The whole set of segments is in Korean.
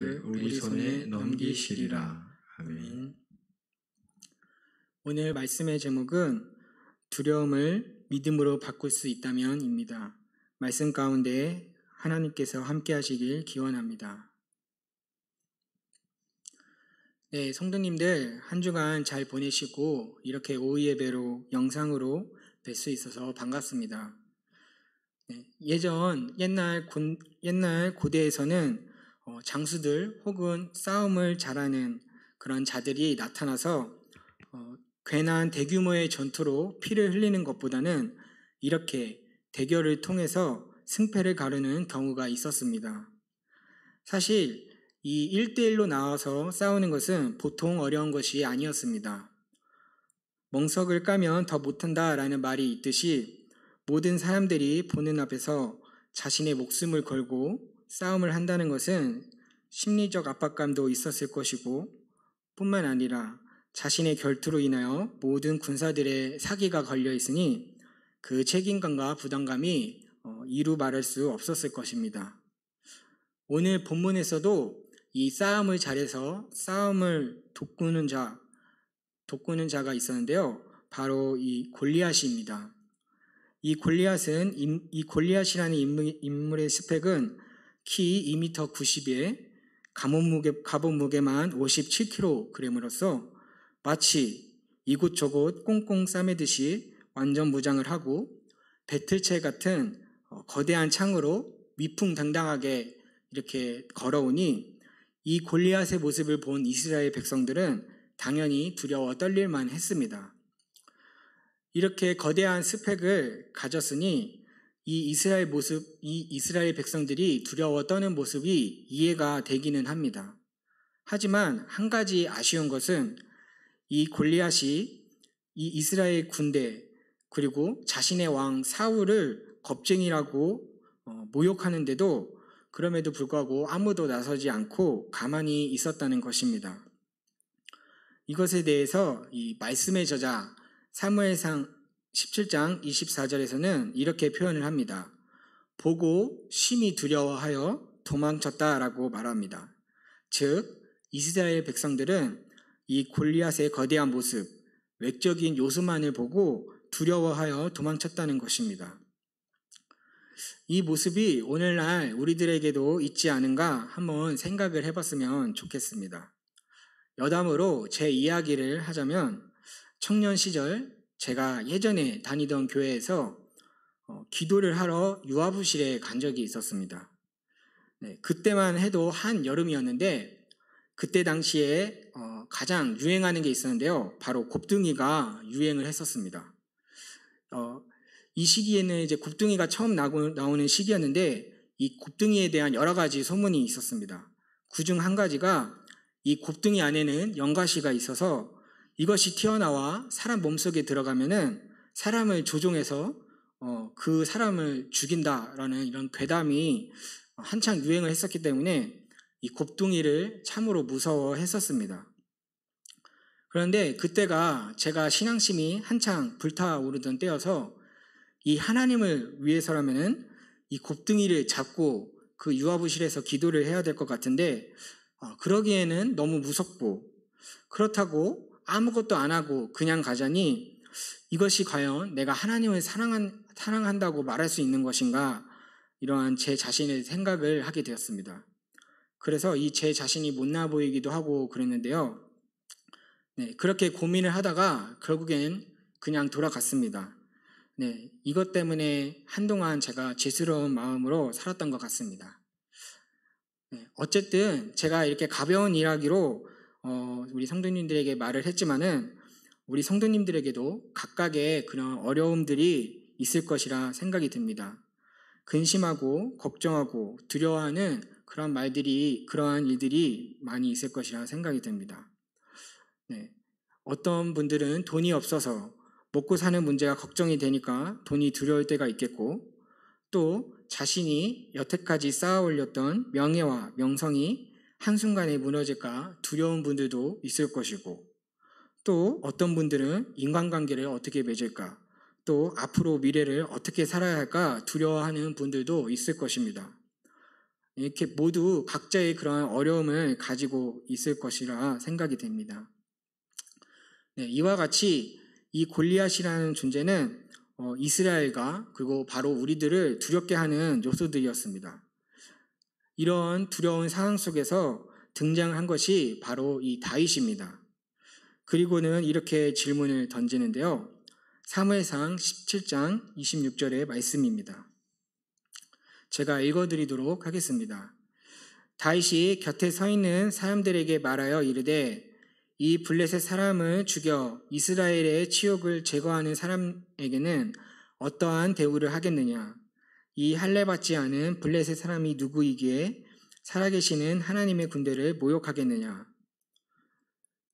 우리 손에 넘기시리라. 아멘. 오늘 말씀의 제목은 두려움을 믿음으로 바꿀 수 있다면입니다. 말씀 가운데 하나님께서 함께 하시길 기원합니다. 네, 성도님들 한 주간 잘 보내시고 이렇게 오후 예배로 영상으로 뵐 수 있어서 반갑습니다. 네, 옛날 고대에서는 장수들 혹은 싸움을 잘하는 그런 자들이 나타나서 괜한 대규모의 전투로 피를 흘리는 것보다는 이렇게 대결을 통해서 승패를 가르는 경우가 있었습니다. 사실 이 1대1로 나와서 싸우는 것은 보통 어려운 것이 아니었습니다. 멍석을 까면 더 못한다라는 말이 있듯이 모든 사람들이 보는 앞에서 자신의 목숨을 걸고 싸움을 한다는 것은 심리적 압박감도 있었을 것이고 뿐만 아니라 자신의 결투로 인하여 모든 군사들의 사기가 걸려 있으니 그 책임감과 부담감이 이루 말할 수 없었을 것입니다. 오늘 본문에서도 이 싸움을 잘해서 싸움을 돋구는 자가 있었는데요. 바로 이 골리앗입니다. 이 골리앗이라는 인물의 스펙은 키 2m 90에 갑옷 무게만 57kg으로서 마치 이곳저곳 꽁꽁 싸매듯이 완전 무장을 하고 배틀체 같은 거대한 창으로 위풍당당하게 이렇게 걸어오니 이 골리앗의 모습을 본 이스라엘 백성들은 당연히 두려워 떨릴만 했습니다. 이렇게 거대한 스펙을 가졌으니 이 이스라엘 백성들이 두려워 떠는 모습이 이해가 되기는 합니다. 하지만 한 가지 아쉬운 것은 이 골리앗이 이 이스라엘 군대 그리고 자신의 왕 사울을 겁쟁이라고 모욕하는데도 그럼에도 불구하고 아무도 나서지 않고 가만히 있었다는 것입니다. 이것에 대해서 이 말씀의 저자 사무엘상 17장 24절에서는 이렇게 표현을 합니다. 보고 심히 두려워하여 도망쳤다라고 말합니다. 즉 이스라엘 백성들은 이 골리앗의 거대한 모습, 외적인 요소만을 보고 두려워하여 도망쳤다는 것입니다. 이 모습이 오늘날 우리들에게도 있지 않은가 한번 생각을 해봤으면 좋겠습니다. 여담으로 제 이야기를 하자면 청년 시절 제가 예전에 다니던 교회에서 기도를 하러 유아부실에 간 적이 있었습니다. 네, 그때만 해도 한여름이었는데 그때 당시에 가장 유행하는 게 있었는데요. 바로 곱둥이가 유행을 했었습니다. 이 시기에는 이제 곱둥이가 처음 나오는 시기였는데 이 곱둥이에 대한 여러 가지 소문이 있었습니다. 그중 한 가지가 이 곱둥이 안에는 연가시가 있어서 이것이 튀어나와 사람 몸속에 들어가면은 사람을 조종해서 그 사람을 죽인다라는 이런 괴담이 한창 유행을 했었기 때문에 이 곱둥이를 참으로 무서워했었습니다. 그런데 그때가 제가 신앙심이 한창 불타오르던 때여서 이 하나님을 위해서라면은 이 곱둥이를 잡고 그 유아부실에서 기도를 해야 될 것 같은데 그러기에는 너무 무섭고 그렇다고 아무것도 안 하고 그냥 가자니 이것이 과연 내가 하나님을 사랑한다고 말할 수 있는 것인가 이러한 제 자신의 생각을 하게 되었습니다. 그래서 이 제 자신이 못나 보이기도 하고 그랬는데요. 네, 그렇게 고민을 하다가 결국엔 그냥 돌아갔습니다. 네, 이것 때문에 한동안 제가 죄스러운 마음으로 살았던 것 같습니다. 네, 어쨌든 제가 이렇게 가벼운 이야기로 우리 성도님들에게 말을 했지만은 우리 성도님들에게도 각각의 그런 어려움들이 있을 것이라 생각이 듭니다. 근심하고 걱정하고 두려워하는 그러한 일들이 많이 있을 것이라 생각이 듭니다. 네, 어떤 분들은 돈이 없어서 먹고 사는 문제가 걱정이 되니까 돈이 두려울 때가 있겠고 또 자신이 여태까지 쌓아올렸던 명예와 명성이 한순간에 무너질까 두려운 분들도 있을 것이고 또 어떤 분들은 인간관계를 어떻게 맺을까 또 앞으로 미래를 어떻게 살아야 할까 두려워하는 분들도 있을 것입니다. 이렇게 모두 각자의 그런 어려움을 가지고 있을 것이라 생각이 됩니다. 네, 이와 같이 이 골리앗이라는 존재는 이스라엘과 그리고 바로 우리들을 두렵게 하는 요소들이었습니다. 이런 두려운 상황 속에서 등장한 것이 바로 이 다윗입니다. 그리고는 이렇게 질문을 던지는데요. 사무엘상 17장 26절의 말씀입니다. 제가 읽어드리도록 하겠습니다. 다윗이 곁에 서 있는 사람들에게 말하여 이르되 이 블레셋 사람을 죽여 이스라엘의 치욕을 제거하는 사람에게는 어떠한 대우를 하겠느냐? 이 할례받지 않은 블레셋 사람이 누구이기에 살아계시는 하나님의 군대를 모욕하겠느냐?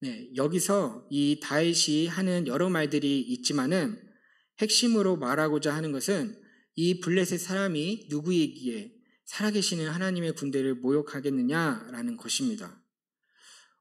네, 여기서 이 다윗이 하는 여러 말들이 있지만은 핵심으로 말하고자 하는 것은 이 블레셋 사람이 누구이기에 살아계시는 하나님의 군대를 모욕하겠느냐라는 것입니다.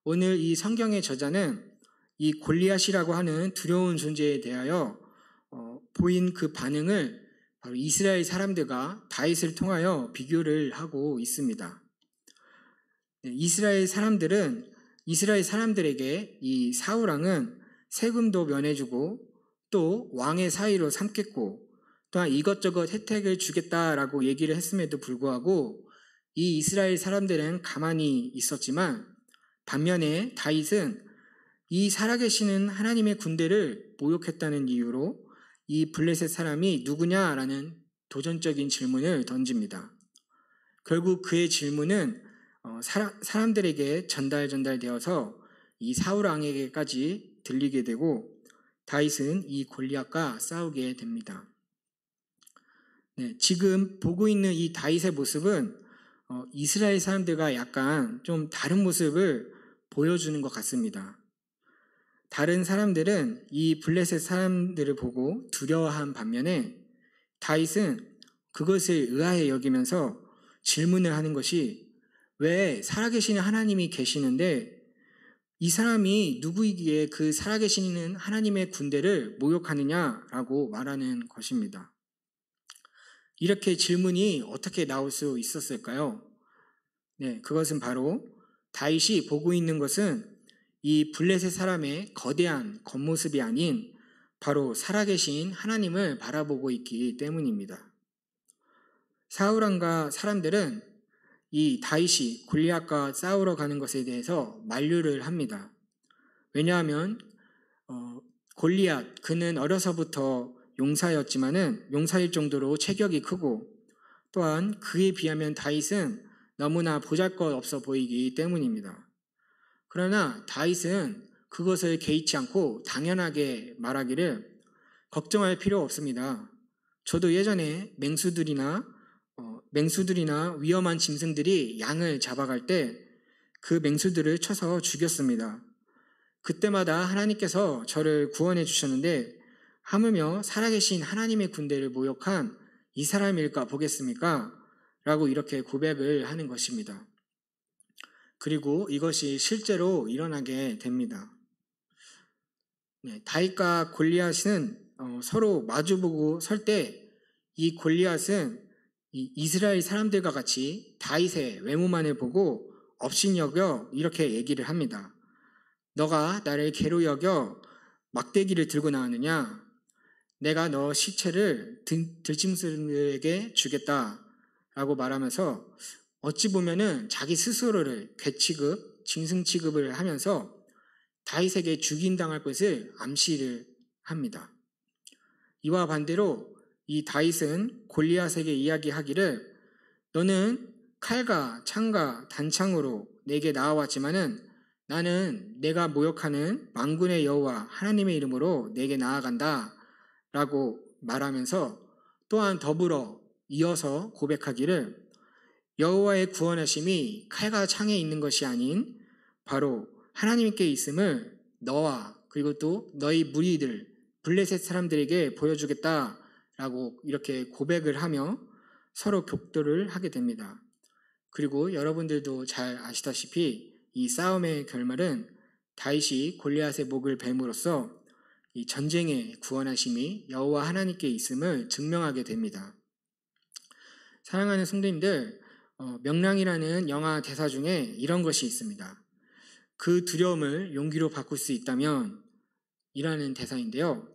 오늘 이 성경의 저자는 이 골리앗이라고 하는 두려운 존재에 대하여 보인 그 반응을 바로 이스라엘 사람들과 다윗을 통하여 비교를 하고 있습니다. 이스라엘 사람들에게 이 사울 왕은 세금도 면해주고 또 왕의 사위로 삼겠고 또한 이것저것 혜택을 주겠다라고 얘기를 했음에도 불구하고 이 이스라엘 사람들은 가만히 있었지만 반면에 다윗은 이 살아계시는 하나님의 군대를 모욕했다는 이유로 이 블레셋 사람이 누구냐라는 도전적인 질문을 던집니다. 결국 그의 질문은 사람들에게 전달되어서 이 사울 왕에게까지 들리게 되고 다윗은 이 골리앗과 싸우게 됩니다. 네, 지금 보고 있는 이 다윗의 모습은 이스라엘 사람들과 약간 좀 다른 모습을 보여주는 것 같습니다. 다른 사람들은 이 블레셋 사람들을 보고 두려워한 반면에 다윗은 그것을 의아해 여기면서 질문을 하는 것이 왜 살아계시는 하나님이 계시는데 이 사람이 누구이기에 그 살아계시는 하나님의 군대를 모욕하느냐라고 말하는 것입니다. 이렇게 질문이 어떻게 나올 수 있었을까요? 네, 그것은 바로 다윗이 보고 있는 것은 이 블레셋 사람의 거대한 겉모습이 아닌 바로 살아계신 하나님을 바라보고 있기 때문입니다. 사울 왕과 사람들은 이 다윗이 골리앗과 싸우러 가는 것에 대해서 만류를 합니다. 왜냐하면 골리앗 그는 어려서부터 용사일 정도로 체격이 크고 또한 그에 비하면 다윗은 너무나 보잘것없어 보이기 때문입니다. 그러나 다윗은 그것을 개의치 않고 당연하게 말하기를 걱정할 필요 없습니다. 저도 예전에 맹수들이나 위험한 짐승들이 양을 잡아갈 때 그 맹수들을 쳐서 죽였습니다. 그때마다 하나님께서 저를 구원해 주셨는데 하물며 살아계신 하나님의 군대를 모욕한 이 사람일까 보겠습니까? 라고 이렇게 고백을 하는 것입니다. 그리고 이것이 실제로 일어나게 됩니다. 네, 다윗과 골리앗은 서로 마주보고 설 때 이 골리앗은 이 이스라엘 사람들과 같이 다윗의 외모만을 보고 업신여겨 이렇게 얘기를 합니다. 너가 나를 개로 여겨 막대기를 들고 나왔느냐? 내가 너 시체를 들짐승들에게 주겠다 라고 말하면서 어찌 보면은 자기 스스로를 괴취급, 짐승 취급을 하면서 다윗에게 죽임당할 것을 암시를 합니다. 이와 반대로 이 다윗은 골리앗에게 이야기하기를 너는 칼과 창과 단창으로 내게 나아왔지만은 나는 내가 모욕하는 만군의 여호와 하나님의 이름으로 내게 나아간다 라고 말하면서 또한 더불어 이어서 고백하기를 여호와의 구원하심이 칼과 창에 있는 것이 아닌 바로 하나님께 있음을 너와 그리고 또 너희 무리들 블레셋 사람들에게 보여주겠다 라고 이렇게 고백을 하며 서로 격돌을 하게 됩니다. 그리고 여러분들도 잘 아시다시피 이 싸움의 결말은 다윗이 골리앗의 목을 뱀으로써 이 전쟁의 구원하심이 여호와 하나님께 있음을 증명하게 됩니다. 사랑하는 성도님들, 명랑이라는 영화 대사 중에 이런 것이 있습니다. 그 두려움을 용기로 바꿀 수 있다면 이라는 대사인데요.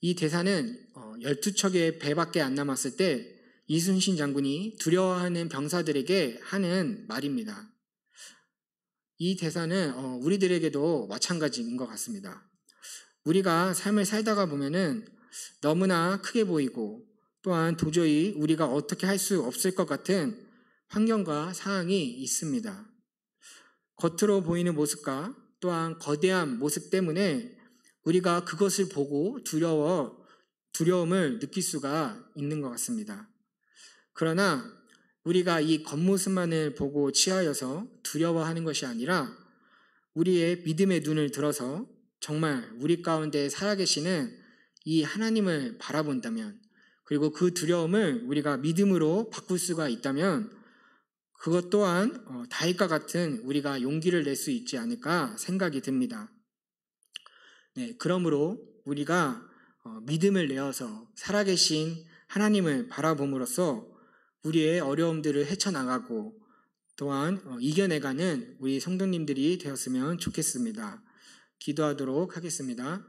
이 대사는 12척의 배밖에 안 남았을 때 이순신 장군이 두려워하는 병사들에게 하는 말입니다. 이 대사는 우리들에게도 마찬가지인 것 같습니다. 우리가 삶을 살다가 보면은 너무나 크게 보이고 또한 도저히 우리가 어떻게 할 수 없을 것 같은 환경과 상황이 있습니다. 겉으로 보이는 모습과 또한 거대한 모습 때문에 우리가 그것을 보고 두려움을 느낄 수가 있는 것 같습니다. 그러나 우리가 이 겉모습만을 보고 취하여서 두려워하는 것이 아니라 우리의 믿음의 눈을 들어서 정말 우리 가운데 살아계시는 이 하나님을 바라본다면, 그리고 그 두려움을 우리가 믿음으로 바꿀 수가 있다면 그것 또한 다윗과 같은 우리가 용기를 낼 수 있지 않을까 생각이 듭니다. 네, 그러므로 우리가 믿음을 내어서 살아계신 하나님을 바라봄으로써 우리의 어려움들을 헤쳐나가고 또한 이겨내가는 우리 성도님들이 되었으면 좋겠습니다. 기도하도록 하겠습니다.